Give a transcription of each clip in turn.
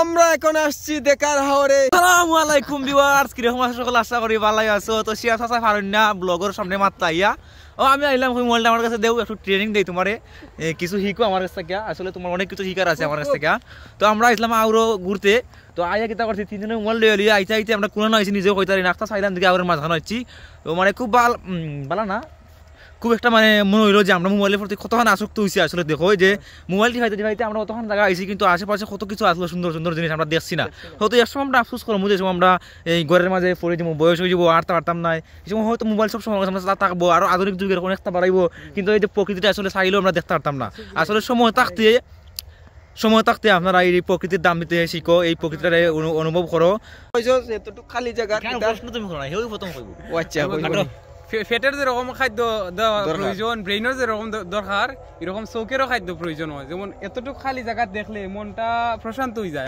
আমরা এখন আসছি দেখার হাওরে। আসসালামু আলাইকুম ভিউয়ার্স, কি রকম আছো সকল? আশা করি ভালোই আছো। তো শিয়া চাচা ফারুন্না ব্লগের সামনে মাত্রা আইয়া আমি আইলাম মোবাইলটা আমার কাছে দেও, একটু ট্রেনিং দেই তোমারে, কিছু শিখো আমার কাছ থেকে। আসলে তোমার অনেক কিছু শিকার আছে আমার কাছ থেকে। তো আমরা আসলাম আউরো ঘুরতে। তো আইয়া কিতা করছি, তিনজনে মোবাইল লিয়ে আইতে আইতে আমরা কোনো না আইছি, নিজেও কইতারি নাস্তা চাইলাম দিকে আউরের মাঝখানে হচ্ছি। তো মানে খুব ভালো না, খুব একটা মানে মনে হইলো যে আমরা মোবাইলের প্রতি কতক্ষণ আসক্ত হয়েছি। আসলে দেখো যে মোবাইলটি ভাইতে আমরা কতক্ষণ জায়গা আইছি, কিন্তু আশেপাশে কত কিছু আসলে সুন্দর সুন্দর জিনিস আমরা দেখছি না। হয়তো এর সময় আমরা আফসোস করবো যে আমরা এই ঘরের মাঝে পড়ে যাবো, বয়স হয়ে যাবো, আটতে পারতাম না। এই সময় হয়তো মোবাইল সব সময় আমরা থাকবো, আরো আধুনিক যুগের অনেকটা বাড়াইবো, কিন্তু এই যে প্রকৃতিটা আসলে চাইলেও আমরা দেখতে পারতাম না। আসলে সময় থাকতে আপনারা এই প্রকৃতির দাম দিতে শিখো, এই প্রকৃতিটা অনুভব করো। এতটুকু খালি জায়গা প্রশ্ন তুমি করো না, হেউ প্রথম কইব। আচ্ছা, ফেটের যেরকম খাদ্য দেওয়া প্রয়োজন, ব্রেইনের যেরকম দরকার, এরকম চৌকেরও খাদ্য প্রয়োজন হয়। যেমন এতটুকু খালি জায়গা দেখলে মনটা প্রশান্ত হয়ে যায়,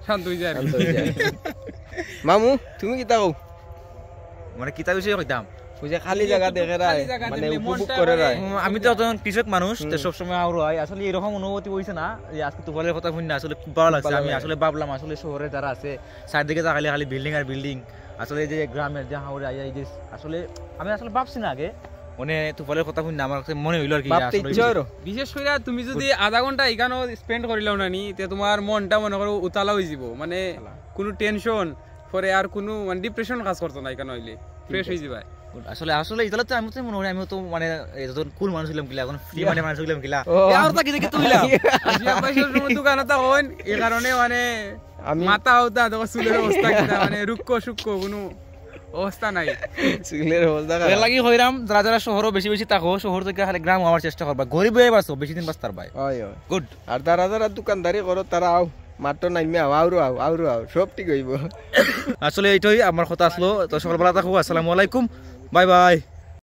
শান্ত হয়ে যায়। মামু তুমি কি তাও মানে কিতা বিষয়ে কইতাম, খালি জায়গা দেখে মানে উপভোগ করে রায়। আমি তো একজন কৃষক মানুষ, তো সবসময় আউর হয়। আসলে এরকম অনুভূতি হয়েছে না যে আজকে তুফানের কথা শুনি না, আসলে খুব ভালো লাগছে। আমি আসলে ভাবলাম আসলে শহরে যারা আছে চারদিকে তাকালে খালি বিল্ডিং আর বিল্ডিং, আসলে যে গ্রামের যে হাওড়ে আইয়া এই যে আসলে আমি আসলে ভাবছি না আগে, মানে তুফানের কথা শুনি না আমার কাছে মনে হইলো আর কি। বিশেষ করে তুমি যদি আধা ঘন্টা এখানেও স্পেন্ড করিলাম না নি, তোমার মনটা মনে করো উতালা হয়ে যাব, মানে কোনো টেনশন পরে আর কোনো মানে ডিপ্রেশন কাজ করতো না এখানে হইলে, ফ্রেশ হয়ে যাবে। আসলে এটা তো আমি তো মনে হয় আমি তো মানে যখন কুল মানুষ হইলাম কিলা, এখন ফ্রি মানে মানুষ হইলাম কিলা, আর তা কি তুইলা দোকানে তো হন এই কারণে মানে মাথা হতা তখন চুলের অবস্থা কিনা, মানে রুক্ষ সুক্ষ কোনো অবস্থা নাই, চুলের অবস্থা লাগি হইরাম। যারা যারা শহরও বেশি বেশি থাকো, শহর থেকে খালি গ্রাম হওয়ার চেষ্টা করবা, গরিব হয়ে বাঁচো, বেশি দিন বাঁচতার ভাই। গুড। আর যারা যারা দোকানদারি করো তারা আও, মাত্র নাইমে আও সব ঠিক হইব। আসলে এইটাই আমার কথা আসলো। তো সকালবেলা থাকো, আসসালামু আলাইকুম, বাই বাই।